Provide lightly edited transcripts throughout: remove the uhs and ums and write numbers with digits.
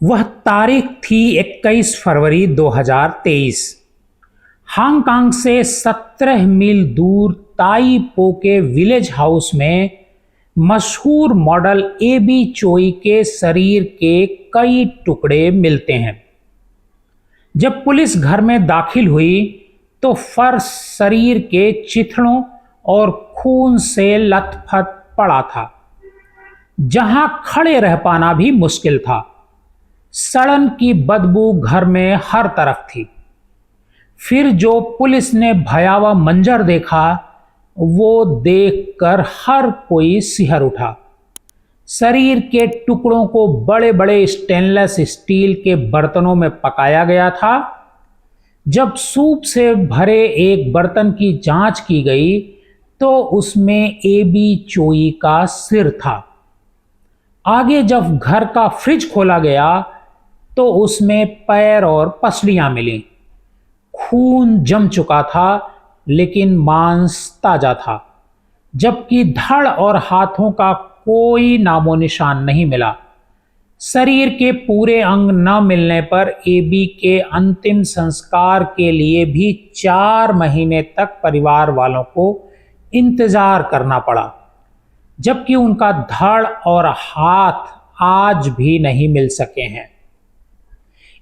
वह तारीख थी 21 फरवरी 2023। हांगकांग से 17 मील दूर ताई पो के विलेज हाउस में मशहूर मॉडल एबी चोई के शरीर के कई टुकड़े मिलते हैं। जब पुलिस घर में दाखिल हुई तो फर्श शरीर के चिथड़ों और खून से लथपथ पड़ा था, जहां खड़े रह पाना भी मुश्किल था। सड़न की बदबू घर में हर तरफ थी। फिर जो पुलिस ने भयावह मंजर देखा, वो देखकर हर कोई सिहर उठा। शरीर के टुकड़ों को बड़े बड़े स्टेनलेस स्टील के बर्तनों में पकाया गया था। जब सूप से भरे एक बर्तन की जांच की गई तो उसमें एबी चोई का सिर था। आगे जब घर का फ्रिज खोला गया तो उसमें पैर और पसलियां मिली। खून जम चुका था लेकिन मांस ताजा था, जबकि धड़ और हाथों का कोई नामो निशान नहीं मिला। शरीर के पूरे अंग न मिलने पर एबी के अंतिम संस्कार के लिए भी 4 महीने तक परिवार वालों को इंतजार करना पड़ा, जबकि उनका धड़ और हाथ आज भी नहीं मिल सके हैं।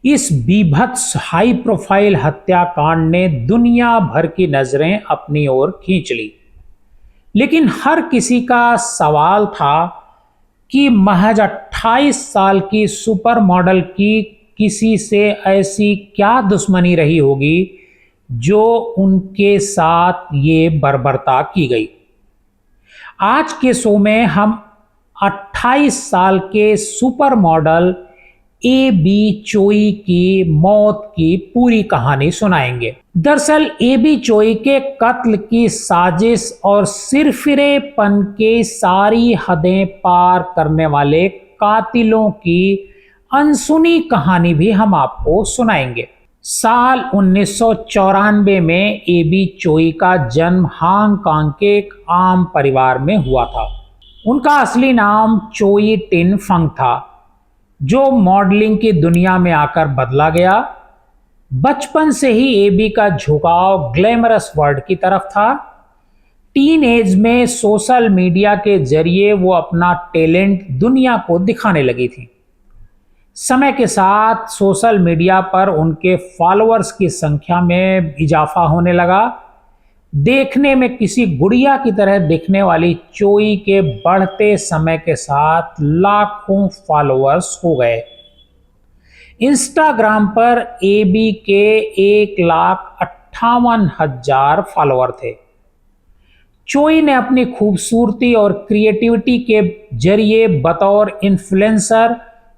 इस बीभत्स हाई प्रोफाइल हत्याकांड ने दुनिया भर की नजरें अपनी ओर खींच ली, लेकिन हर किसी का सवाल था कि महज 28 साल की सुपर मॉडल की किसी से ऐसी क्या दुश्मनी रही होगी जो उनके साथ ये बर्बरता की गई। आज के शो में हम 28 साल के सुपर मॉडल एबी चोई की मौत की पूरी कहानी सुनाएंगे। दरअसल एबी चोई के कत्ल की साजिश और सिरफिरेपन के सारी हदें पार करने वाले कातिलों की अनसुनी कहानी भी हम आपको सुनाएंगे। साल 1994 में एबी चोई का जन्म हांगकांग के एक आम परिवार में हुआ था। उनका असली नाम चोई टिन फंग था, जो मॉडलिंग की दुनिया में आकर बदला गया। बचपन से ही एबी का झुकाव ग्लैमरस वर्ल्ड की तरफ था। टीन एज में सोशल मीडिया के जरिए वो अपना टैलेंट दुनिया को दिखाने लगी थी। समय के साथ सोशल मीडिया पर उनके फॉलोअर्स की संख्या में इजाफा होने लगा। देखने में किसी गुड़िया की तरह दिखने वाली चोई के बढ़ते समय के साथ लाखों फॉलोअर्स हो गए। इंस्टाग्राम पर एबी के 1,58,000 फॉलोअर थे। चोई ने अपनी खूबसूरती और क्रिएटिविटी के जरिए बतौर इन्फ्लुएंसर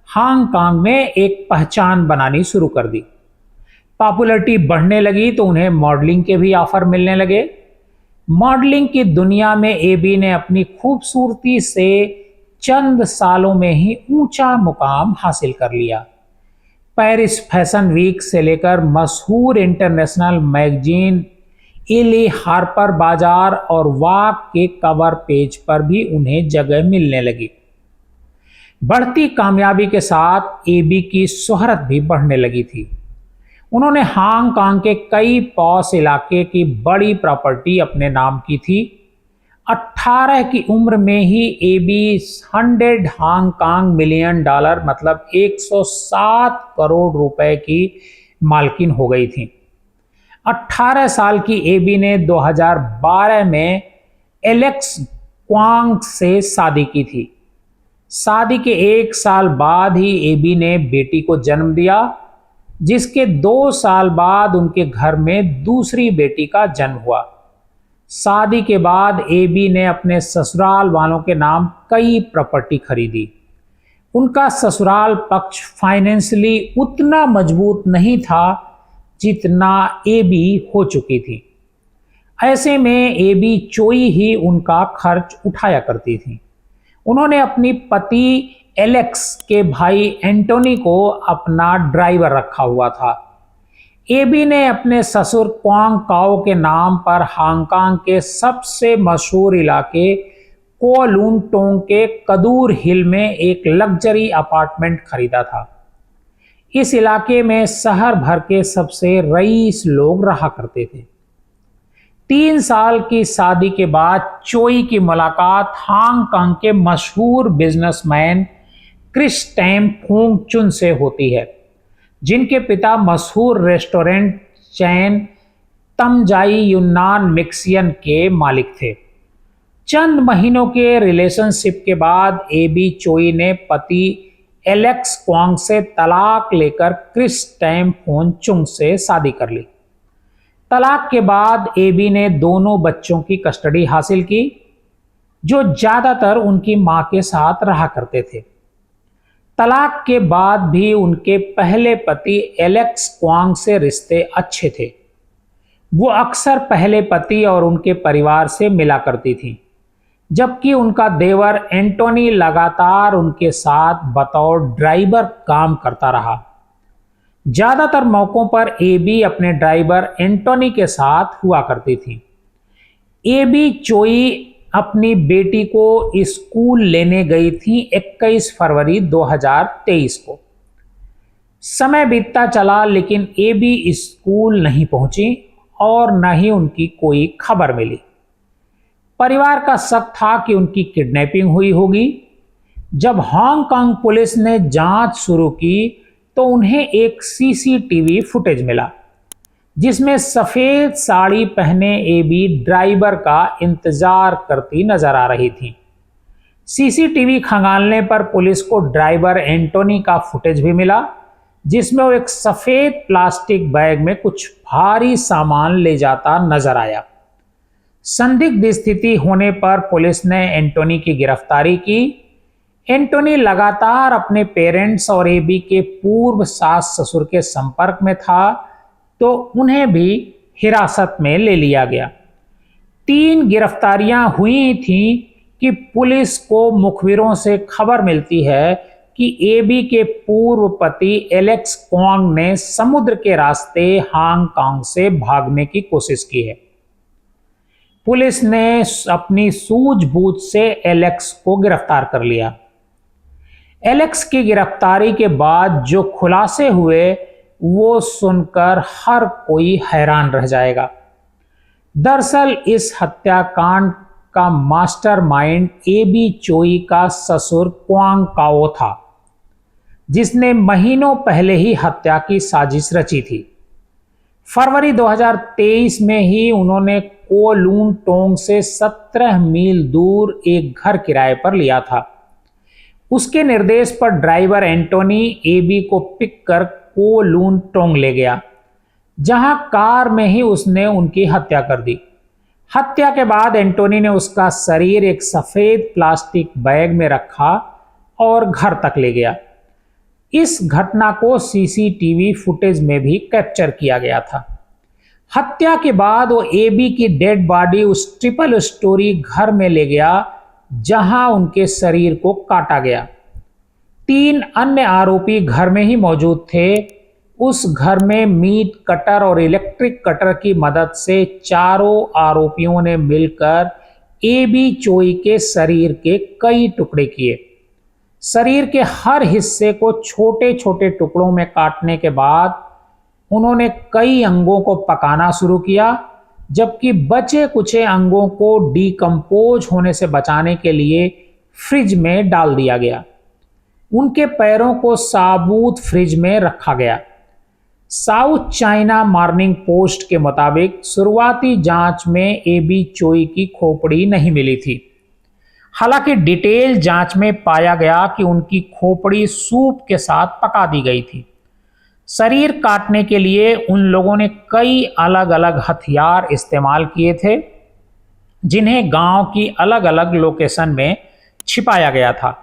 हांगकांग में एक पहचान बनानी शुरू कर दी। पॉपुलैरिटी बढ़ने लगी तो उन्हें मॉडलिंग के भी ऑफर मिलने लगे। मॉडलिंग की दुनिया में एबी ने अपनी खूबसूरती से चंद सालों में ही ऊंचा मुकाम हासिल कर लिया। पेरिस फैशन वीक से लेकर मशहूर इंटरनेशनल मैगजीन एले हार्पर बाजार और वाक के कवर पेज पर भी उन्हें जगह मिलने लगी। बढ़ती कामयाबी के साथ एबी की शोहरत भी बढ़ने लगी थी। उन्होंने हांगकांग के कई पॉश इलाके की बड़ी प्रॉपर्टी अपने नाम की थी। 18 की उम्र में ही एबी 100 हांगकांग मिलियन डॉलर मतलब 107 करोड़ रुपए की मालकिन हो गई थी। 18 साल की एबी ने 2012 में एलेक्स क्वांग से शादी की थी। शादी के 1 साल बाद ही एबी ने बेटी को जन्म दिया, जिसके 2 साल बाद उनके घर में दूसरी बेटी का जन्म हुआ। शादी के बाद एबी ने अपने ससुराल वालों के नाम कई प्रॉपर्टी खरीदी। उनका ससुराल पक्ष फाइनेंशियली उतना मजबूत नहीं था जितना एबी हो चुकी थी। ऐसे में एबी चोई ही उनका खर्च उठाया करती थी। उन्होंने अपनी पति एलेक्स के भाई एंटोनी को अपना ड्राइवर रखा हुआ था। एबी ने अपने ससुर क्वांग काओ के नाम पर हांगकांग के सबसे मशहूर इलाके कोलुन टोंग के कदूर हिल में एक लग्जरी अपार्टमेंट खरीदा था। इस इलाके में शहर भर के सबसे रईस लोग रहा करते थे। 3 साल की शादी के बाद चोई की मुलाकात हांगकांग के मशहूर बिजनेसमैन क्रिस टैम फूंग चुन से होती है, जिनके पिता मशहूर रेस्टोरेंट चैन तमजाई यूनान मिक्सियन के मालिक थे। चंद महीनों के रिलेशनशिप के बाद एबी चोई ने पति एलेक्स क्वांग से तलाक लेकर क्रिस टैम फोन चुंग से शादी कर ली। तलाक के बाद एबी ने दोनों बच्चों की कस्टडी हासिल की, जो ज्यादातर उनकी मां के साथ रहा करते थे। तलाक के बाद भी उनके पहले पति एलेक्स क्वांग से रिश्ते अच्छे थे। वो अक्सर पहले पति और उनके परिवार से मिला करती थी, जबकि उनका देवर एंटोनी लगातार उनके साथ बतौर ड्राइवर काम करता रहा। ज्यादातर मौकों पर एबी अपने ड्राइवर एंटोनी के साथ हुआ करती थी। एबी चोई अपनी बेटी को स्कूल लेने गई थी 21 फरवरी 2023 को। समय बीतता चला, लेकिन एबी स्कूल नहीं पहुंची और न ही उनकी कोई खबर मिली। परिवार का शक था कि उनकी किडनैपिंग हुई होगी। जब हांगकांग पुलिस ने जांच शुरू की तो उन्हें एक सीसीटीवी फुटेज मिला, जिसमें सफेद साड़ी पहने एबी ड्राइवर का इंतजार करती नजर आ रही थी। सीसीटीवी खंगालने पर पुलिस को ड्राइवर एंटोनी का फुटेज भी मिला, जिसमें वो एक सफेद प्लास्टिक बैग में कुछ भारी सामान ले जाता नजर आया। संदिग्ध स्थिति होने पर पुलिस ने एंटोनी की गिरफ्तारी की। एंटोनी लगातार अपने पेरेंट्स और एबी के पूर्व सास ससुर के संपर्क में था, तो उन्हें भी हिरासत में ले लिया गया। 3 गिरफ्तारियां हुई थीं कि पुलिस को मुखबिरों से खबर मिलती है कि एबी के पूर्व पति एलेक्स क्वांग ने समुद्र के रास्ते हांगकांग से भागने की कोशिश की है। पुलिस ने अपनी सूझबूझ से एलेक्स को गिरफ्तार कर लिया। एलेक्स की गिरफ्तारी के बाद जो खुलासे हुए वो सुनकर हर कोई हैरान रह जाएगा। दरअसल इस हत्याकांड का मास्टरमाइंड एबी चोई का ससुर क्वांग काओ था, जिसने महीनों पहले ही हत्या की साजिश रची थी। फरवरी 2023 में ही उन्होंने कोलून टोंग से 17 मील दूर एक घर किराए पर लिया था। उसके निर्देश पर ड्राइवर एंटोनी एबी को पिक कर कोलून टोंग ले गया, जहां कार में ही उसने उनकी हत्या कर दी। हत्या के बाद एंटोनी ने उसका शरीर एक सफेद प्लास्टिक बैग में रखा और घर तक ले गया। इस घटना को सीसीटीवी फुटेज में भी कैप्चर किया गया था। हत्या के बाद वो एबी की डेड बॉडी उस ट्रिपल स्टोरी घर में ले गया जहां उनके शरीर को काटा गया। 3 अन्य आरोपी घर में ही मौजूद थे। उस घर में मीट कटर और इलेक्ट्रिक कटर की मदद से चारों आरोपियों ने मिलकर एबी चोई के शरीर के कई टुकड़े किए। शरीर के हर हिस्से को छोटे छोटे टुकड़ों में काटने के बाद उन्होंने कई अंगों को पकाना शुरू किया, जबकि बचे कुचे अंगों को डिकम्पोज होने से बचाने के लिए फ्रिज में डाल दिया गया। उनके पैरों को साबुत फ्रिज में रखा गया। साउथ चाइना मॉर्निंग पोस्ट के मुताबिक शुरुआती जांच में एबी चोई की खोपड़ी नहीं मिली थी। हालांकि डिटेल जांच में पाया गया कि उनकी खोपड़ी सूप के साथ पका दी गई थी। शरीर काटने के लिए उन लोगों ने कई अलग अलग हथियार इस्तेमाल किए थे, जिन्हें गांव की अलग अलग लोकेशन में छिपाया गया था।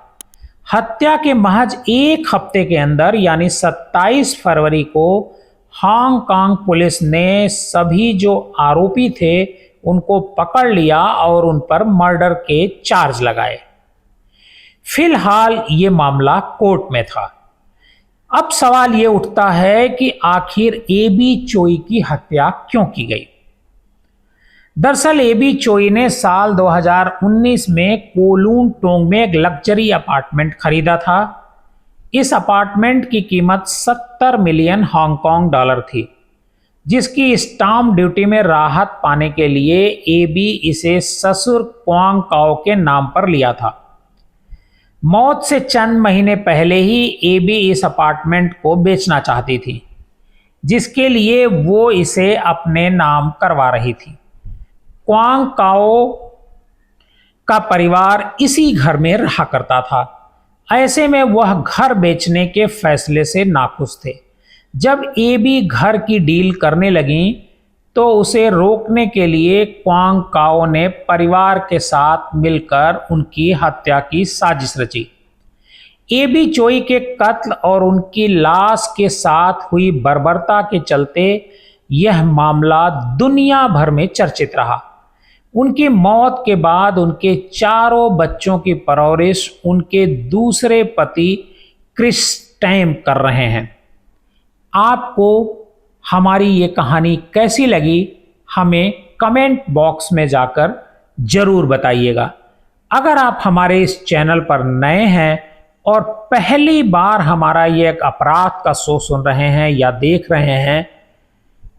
हत्या के महज 1 हफ्ते के अंदर यानी 27 फरवरी को हांगकांग पुलिस ने सभी जो आरोपी थे उनको पकड़ लिया और उन पर मर्डर के चार्ज लगाए। फिलहाल ये मामला कोर्ट में था। अब सवाल ये उठता है कि आखिर एबी चोई की हत्या क्यों की गई। दरअसल एबी चोई ने साल 2019 में कोलून टोंग में एक लग्जरी अपार्टमेंट खरीदा था। इस अपार्टमेंट की कीमत 70 मिलियन हांगकांग डॉलर थी, जिसकी स्टाम्प ड्यूटी में राहत पाने के लिए एबी इसे ससुर क्वांग काओ के नाम पर लिया था। मौत से चंद महीने पहले ही एबी इस अपार्टमेंट को बेचना चाहती थी, जिसके लिए वो इसे अपने नाम करवा रही थी। क्वांग काओ का परिवार इसी घर में रहा करता था। ऐसे में वह घर बेचने के फैसले से नाखुश थे। जब एबी घर की डील करने लगी तो उसे रोकने के लिए क्वांग काओ ने परिवार के साथ मिलकर उनकी हत्या की साजिश रची। एबी चोई के कत्ल और उनकी लाश के साथ हुई बर्बरता के चलते यह मामला दुनिया भर में चर्चित रहा। उनकी मौत के बाद उनके चारों बच्चों की परवरिश उनके दूसरे पति क्रिस टैम कर रहे हैं। आपको हमारी ये कहानी कैसी लगी, हमें कमेंट बॉक्स में जाकर जरूर बताइएगा। अगर आप हमारे इस चैनल पर नए हैं और पहली बार हमारा ये एक अपराध का शो सुन रहे हैं या देख रहे हैं,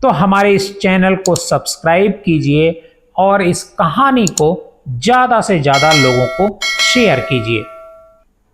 तो हमारे इस चैनल को सब्सक्राइब कीजिए और इस कहानी को ज़्यादा से ज़्यादा लोगों को शेयर कीजिए।